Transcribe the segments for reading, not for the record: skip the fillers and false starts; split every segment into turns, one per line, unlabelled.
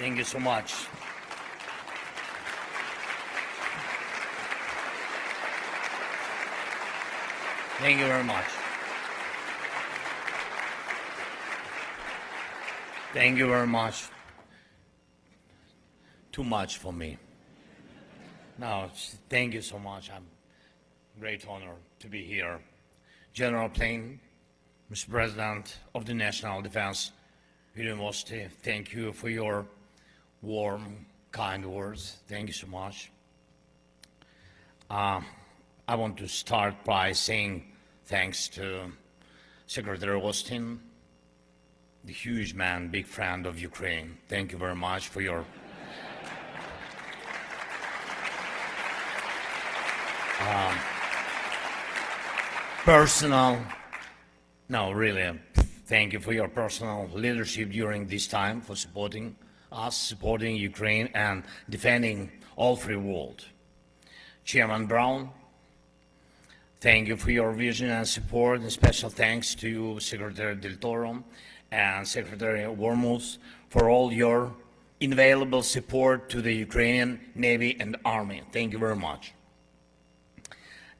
Thank you so much. Thank you very much. Thank you very much. Too much for me. No, thank you so much. I'm great honor to be here. General Plain, Mr. President of the National Defense University, thank you for your warm, kind words. Thank you so much. I want to start by saying thanks to Secretary Austin, the huge man, big friend of Ukraine. Thank you very much for your thank you for your personal leadership during this time, for supporting us, supporting Ukraine, and defending all free world. Chairman Brown, thank you for your vision and support, and special thanks to you, Secretary Del Toro and Secretary Wormuth, for all your invaluable support to the Ukrainian Navy and Army. Thank you very much.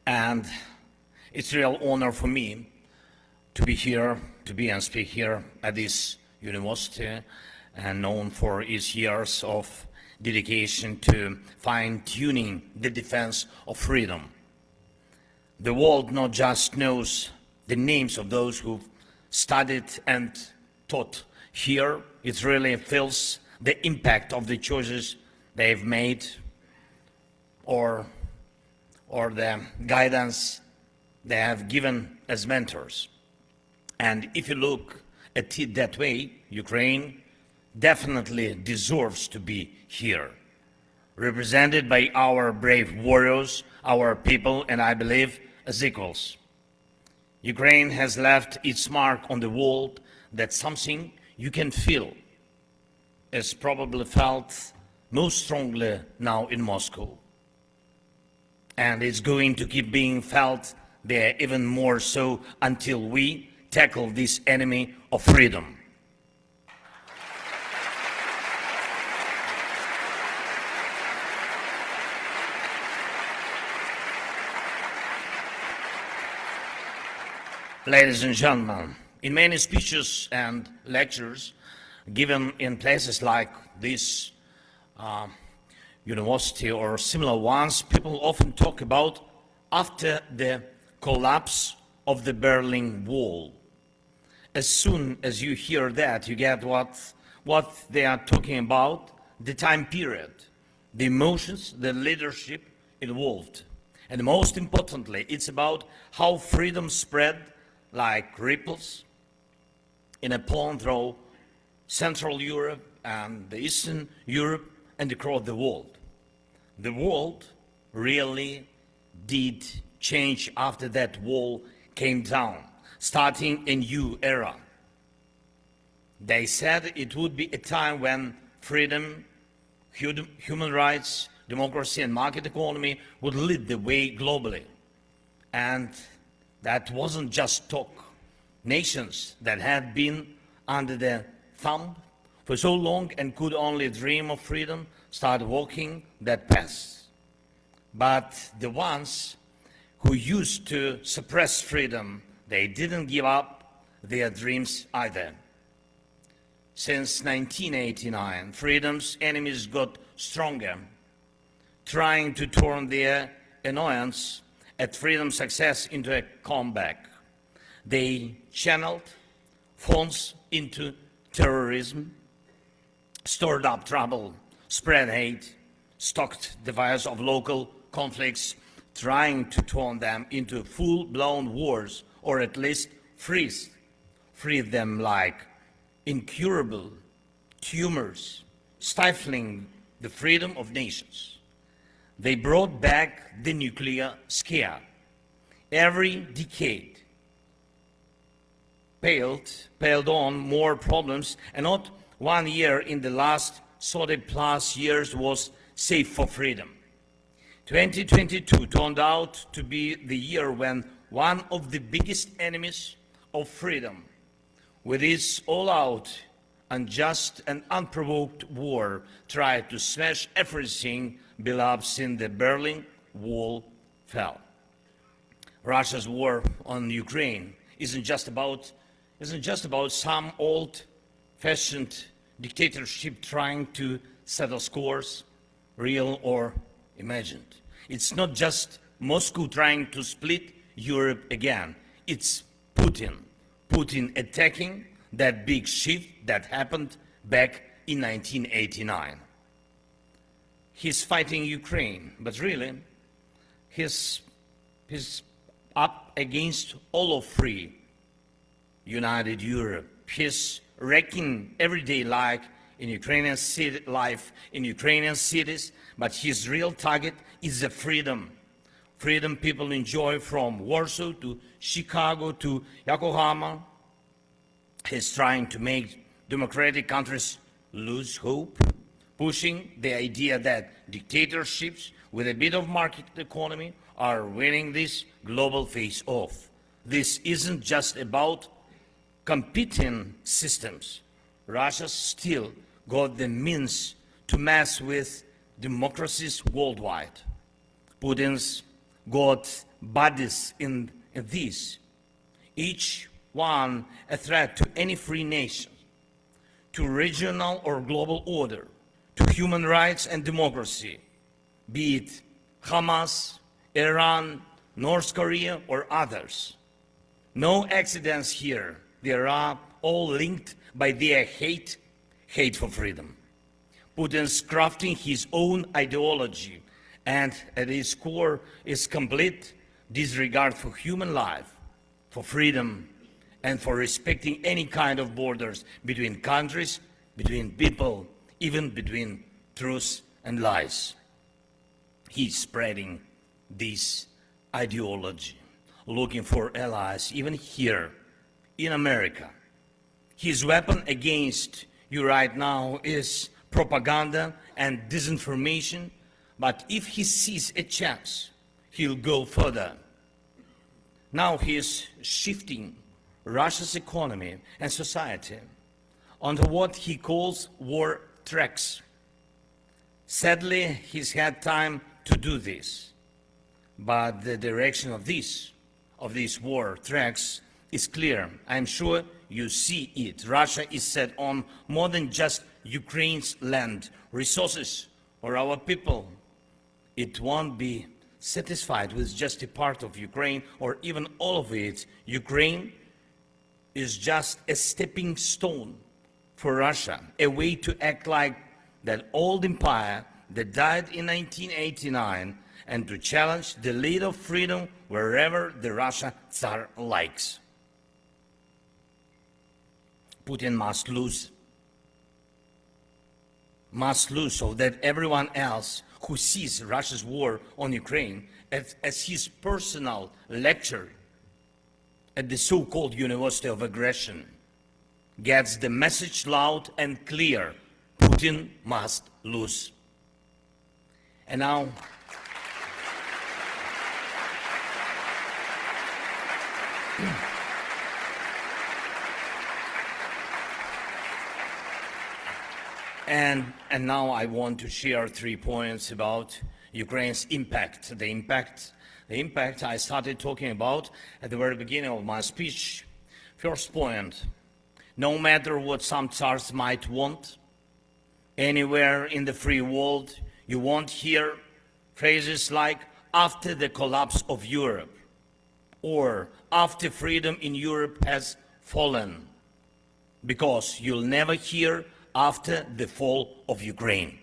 And it's a real honor for me to be here, and speak here at this university, and known for its years of dedication to fine-tuning the defense of freedom. The world not just knows the names of those who've studied and taught here, it really feels the impact of the choices they've made or the guidance they have given as mentors. And if you look at it that way, Ukraine definitely deserves to be here, represented by our brave warriors, our people, and I believe as equals. Ukraine has left its mark on the world. That's something you can feel, as probably felt most strongly now in Moscow. And it's going to keep being felt there even more so until we tackle this enemy of freedom. Ladies and gentlemen, in many speeches and lectures given in places like this university or similar ones, people often talk about after the collapse of the Berlin Wall. As soon as you hear that, you get what they are talking about, the time period, the emotions, the leadership involved. And most importantly, it's about how freedom spread like ripples in a pond through Central Europe and the Eastern Europe and across the world. The world really did change after that wall came down, starting a new era. They said it would be a time when freedom, human rights, democracy, and market economy would lead the way globally. And that wasn't just talk. Nations that had been under the thumb for so long and could only dream of freedom started walking that path. But the ones who used to suppress freedom, they didn't give up their dreams either. Since 1989, freedom's enemies got stronger, trying to turn their annoyance at freedom's success into a comeback. They channeled funds into terrorism, stirred up trouble, spread hate, stoked the fires of local conflicts, trying to turn them into full-blown wars, or at least freeze them like incurable tumors, stifling the freedom of nations. They brought back the nuclear scare. Every decade piled on more problems, and not one year in the last 30+ years was safe for freedom. 2022 turned out to be the year when one of the biggest enemies of freedom, with its all-out unjust and unprovoked war tried to smash everything beloved since the Berlin Wall fell. Russia's war on Ukraine isn't just about some old-fashioned dictatorship trying to settle scores, real or imagined. It's not just Moscow trying to split Europe again. It's Putin attacking that big shift that happened back in 1989. He's fighting Ukraine, but really, he's up against all of free, united Europe. He's wrecking everyday life in Ukrainian cities, but his real target is the freedom. Freedom people enjoy from Warsaw to Chicago to Yokohama. He's trying to make democratic countries lose hope, pushing the idea that dictatorships with a bit of market economy are winning this global face-off. This isn't just about competing systems. Russia still got the means to mess with democracies worldwide. Putin's got buddies in this, each one a threat to any free nation, to regional or global order, to human rights and democracy, be it Hamas, Iran, North Korea, or others. No accidents here. They are all linked by their hate for freedom. Putin's crafting his own ideology, and at its core is complete disregard for human life, for freedom, and for respecting any kind of borders between countries, between people, even between truth and lies. He's spreading this ideology, looking for allies, even here in America. His weapon against you right now is propaganda and disinformation, but if he sees a chance, he'll go further. Now he is shifting Russia's economy and society onto what he calls war tracks. Sadly, he's had time to do this, but the direction of these war tracks is clear. I'm sure you see it. Russia is set on more than just Ukraine's land, resources, or our people. It won't be satisfied with just a part of Ukraine or even all of it. Ukraine is just a stepping stone for Russia, a way to act like that old empire that died in 1989 and to challenge the lead of freedom wherever the Russia Tsar likes. Putin must lose so that everyone else who sees Russia's war on Ukraine as his personal lecture at the so-called University of Aggression gets the message loud and clear: Putin must lose. And now, and now I want to share 3 points about Ukraine's impact. The impact I started talking about at the very beginning of my speech. First point, no matter what some tsars might want, anywhere in the free world, you won't hear phrases like after the collapse of Europe or after freedom in Europe has fallen, because you'll never hear after the fall of Ukraine.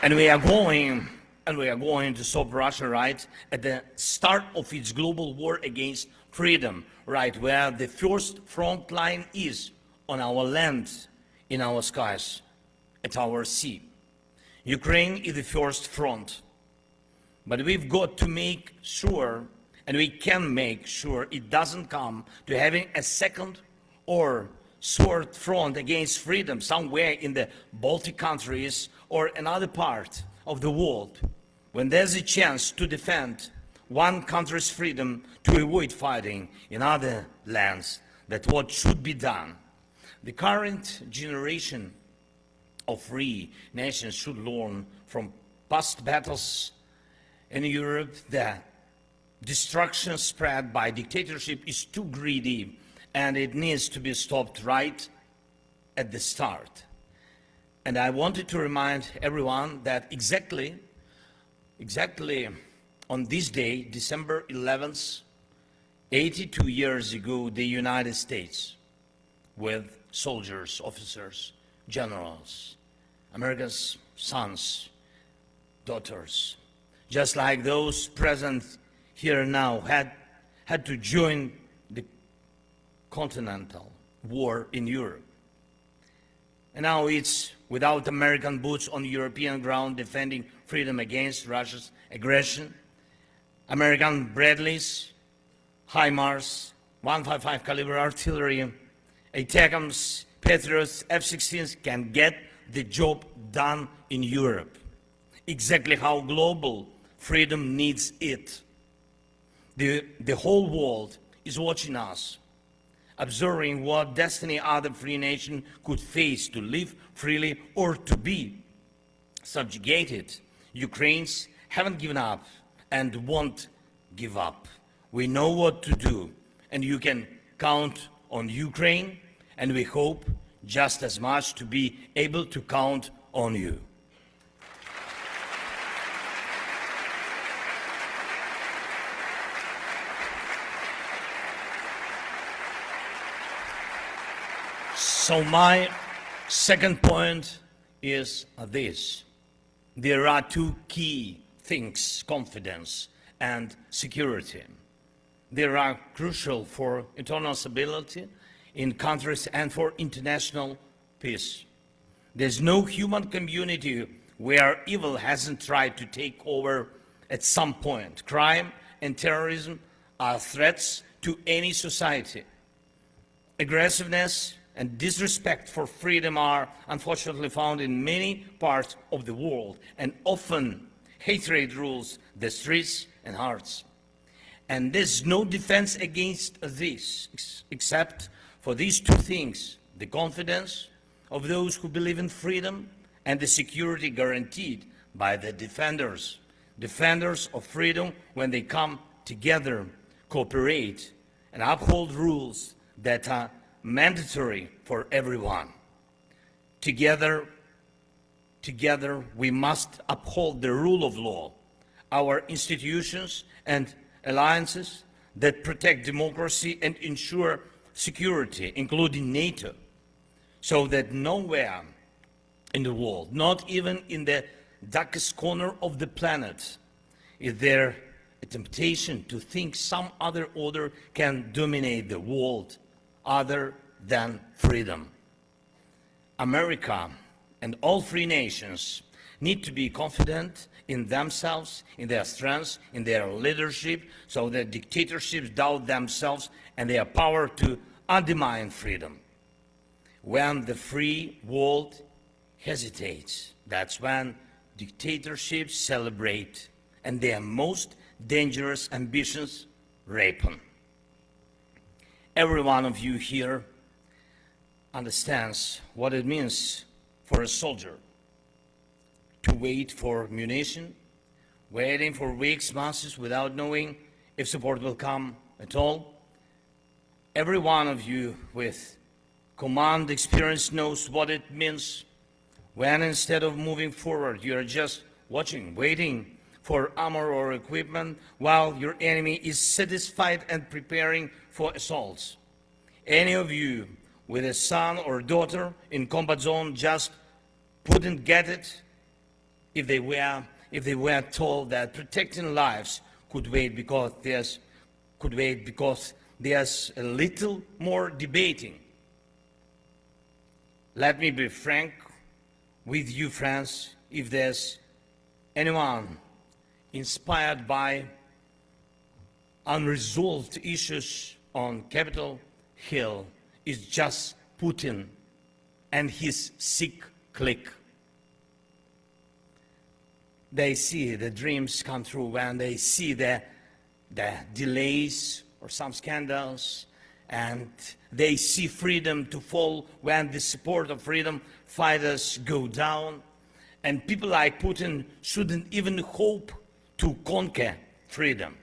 And we are going to stop Russia right at the start of its global war against freedom, right where the first front line is, on our land, in our skies, at our sea. Ukraine is the first front, but we've got to make sure, and we can make sure, it doesn't come to having a second or third front against freedom somewhere in the Baltic countries or another part of the world. when there's a chance to defend one country's freedom to avoid fighting in other lands, that's what should be done. The current generation of free nations should learn from past battles in Europe that destruction spread by dictatorship is too greedy and it needs to be stopped right at the start. And I wanted to remind everyone that exactly on this day, December 11th, 82 years ago, the United States, with soldiers, officers, generals, America's sons, daughters, just like those present here now, had to join the continental war in Europe. And now it's without American boots on European ground defending freedom against Russia's aggression. American Bradleys, HIMARS, 155 caliber artillery, ATACMS, Patriots, F-16s can get the job done in Europe. Exactly how global freedom needs it. The whole world is watching us, observing what destiny other free nation could face to live freely or to be subjugated. Ukrainians haven't given up and won't give up. We know what to do, and you can count on Ukraine, and we hope just as much to be able to count on you. So my second point is this. There are two key things, confidence and security. They are crucial for internal stability in countries and for international peace. There's no human community where evil hasn't tried to take over at some point. Crime and terrorism are threats to any society. Aggressiveness and disrespect for freedom are unfortunately found in many parts of the world, and often hatred rules the streets and hearts. And there's no defense against this, except for these two things: the confidence of those who believe in freedom and the security guaranteed by the defenders of freedom when they come together, cooperate, and uphold rules that are mandatory for everyone. Together we must uphold the rule of law, our institutions and alliances that protect democracy and ensure security, including NATO, so that nowhere in the world, not even in the darkest corner of the planet, is there a temptation to think some other order can dominate the world other than freedom. America and all free nations need to be confident in themselves, in their strengths, in their leadership, so that dictatorships doubt themselves and their power to undermine freedom. When the free world hesitates, that's when dictatorships celebrate and their most dangerous ambitions ripen. Every one of you here understands what it means for a soldier to wait for munition, waiting for weeks, months, without knowing if support will come at all. Every one of you with command experience knows what it means when instead of moving forward, you are just watching, waiting for armor or equipment while your enemy is satisfied and preparing for assaults. Any of you with a son or daughter in combat zone just wouldn't get it if they were told that protecting lives could wait because there's a little more debating. Let me be frank with you, friends. If there's anyone inspired by unresolved issues on Capitol Hill, it's just Putin and his sick clique. they see the dreams come true, when they see the delays or some scandals, and they see freedom to fall when the support of freedom fighters go down, and people like Putin shouldn't even hope to conquer freedom.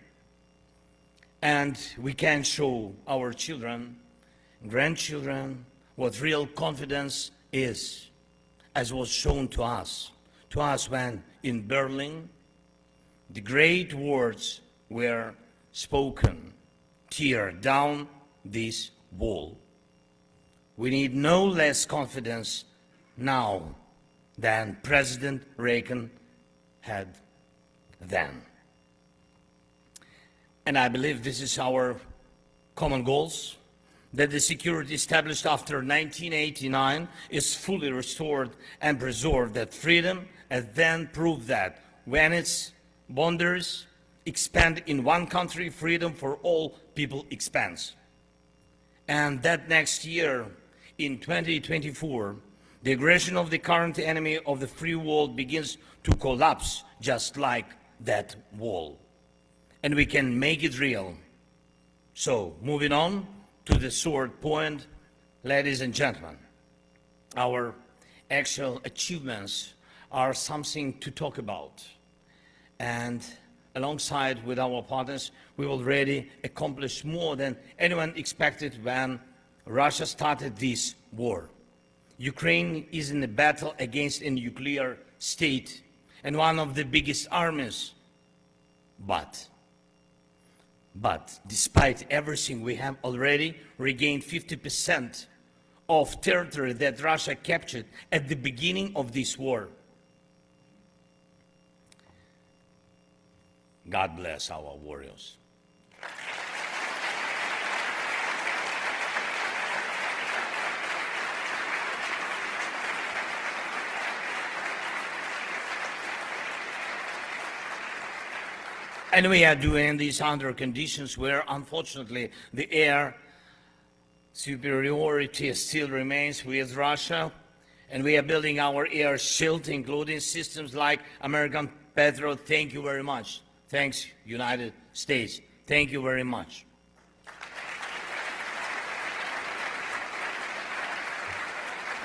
And we can show our children, grandchildren, what real confidence is, as was shown to us when in Berlin the great words were spoken: tear down this wall. We need no less confidence now than President Reagan had then. And I believe this is our common goals, that the security established after 1989 is fully restored and preserved, that freedom has then proved that when its boundaries expand in one country, freedom for all people expands. And that next year, in 2024, the aggression of the current enemy of the free world begins to collapse, just like that wall. And we can make it real. So, moving on to the third point, ladies and gentlemen, our actual achievements are something to talk about. And alongside with our partners, we already accomplished more than anyone expected when Russia started this war. Ukraine is in a battle against a nuclear state and one of the biggest armies. But despite everything, we have already regained 50% of territory that Russia captured at the beginning of this war. God bless our warriors. And we are doing this under conditions where, unfortunately, the air superiority still remains with Russia, and we are building our air shield, including systems like American Patriot. Thank you very much. Thanks, United States. Thank you very much.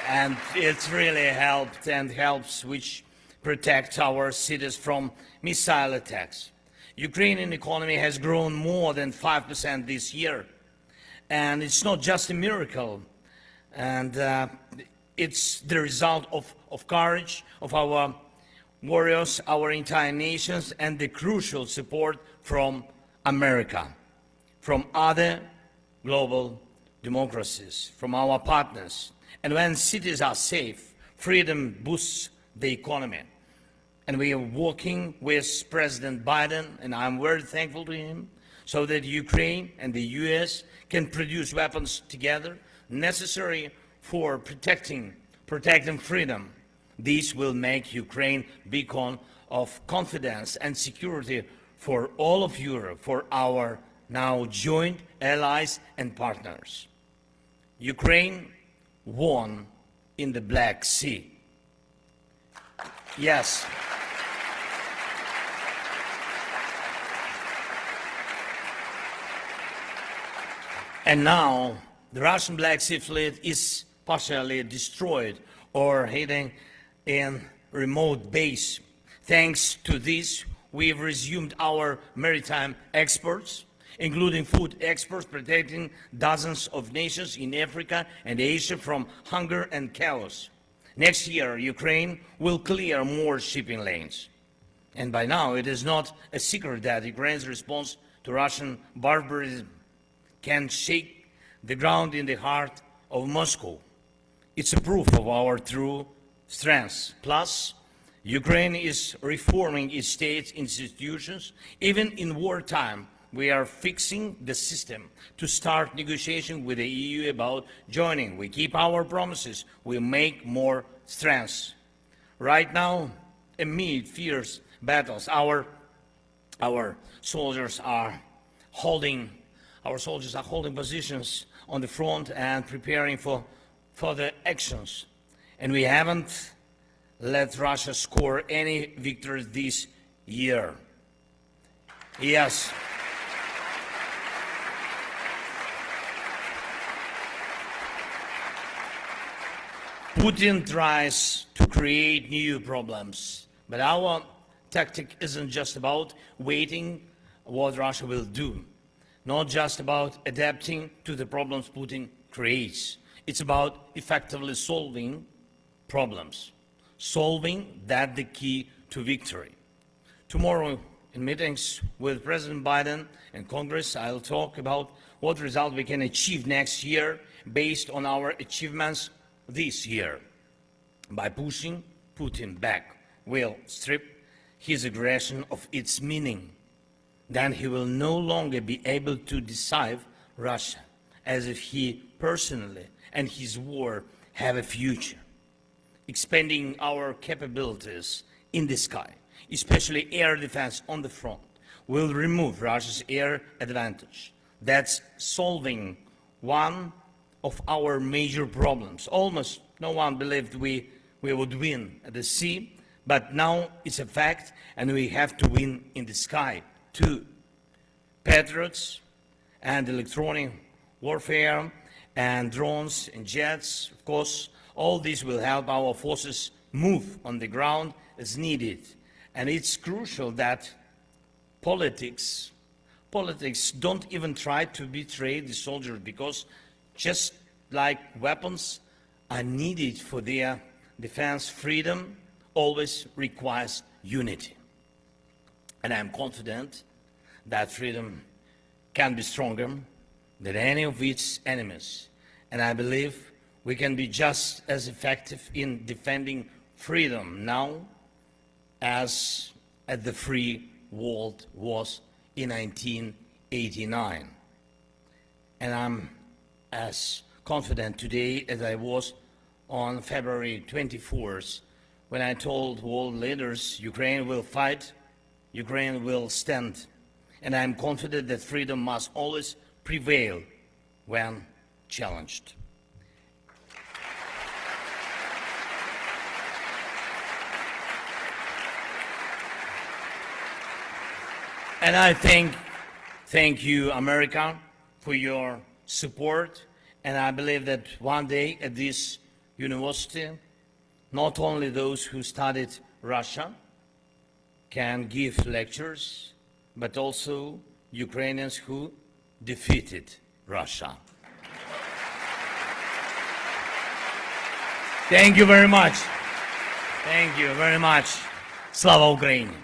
And it's really helped and helps, which protects our cities from missile attacks. Ukrainian economy has grown more than 5% this year, and it's not just a miracle, and it's the result of courage of our warriors, our entire nations, and the crucial support from America, from other global democracies, from our partners. And when cities are safe, freedom boosts the economy. And we are working with President Biden, and I'm very thankful to him, so that Ukraine and the US can produce weapons together necessary for protecting freedom. This will make Ukraine a beacon of confidence and security for all of Europe, for our now joint allies and partners. Ukraine won in the Black Sea. Yes. And now the Russian Black Sea Fleet is partially destroyed or hidden in remote base. Thanks to this, we've resumed our maritime exports, including food exports, protecting dozens of nations in Africa and Asia from hunger and chaos. Next year, Ukraine will clear more shipping lanes. And by now, it is not a secret that Ukraine's response to Russian barbarism can shake the ground in the heart of Moscow. It's a proof of our true strength. Plus, Ukraine is reforming its state institutions. Even in wartime, we are fixing the system to start negotiation with the EU about joining. We keep our promises. We make more strength. Right now, amid fierce battles, our soldiers are holding positions on the front and preparing for further actions. And we haven't let Russia score any victories this year. Yes. Putin tries to create new problems, but our tactic isn't just about waiting what Russia will do, not just about adapting to the problems Putin creates. It's about effectively solving problems. Solving, that's the key to victory. Tomorrow, in meetings with President Biden and Congress, I'll talk about what result we can achieve next year based on our achievements this year. By pushing Putin back, we'll strip his aggression of its meaning. Then he will no longer be able to deceive Russia as if he personally and his war have a future. Expanding our capabilities in the sky, especially air defense on the front, will remove Russia's air advantage. That's solving one of our major problems. Almost no one believed we would win at the sea, but now it's a fact, and we have to win in the sky too. Patriots and electronic warfare and drones and jets, of course, all this will help our forces move on the ground as needed. And it's crucial that politics don't even try to betray the soldiers, because just like weapons are needed for their defense, freedom always requires unity. And I'm confident that freedom can be stronger than any of its enemies. And I believe we can be just as effective in defending freedom now as the free world was in 1989. And I'm as confident today as I was on February 24th, when I told world leaders Ukraine will fight, Ukraine will stand. And I'm confident that freedom must always prevail when challenged. And I thank you, America, for your support. And I believe that one day at this university, not only those who studied Russia can give lectures, but also Ukrainians who defeated Russia. Thank you very much. Thank you very much. Slava Ukraini!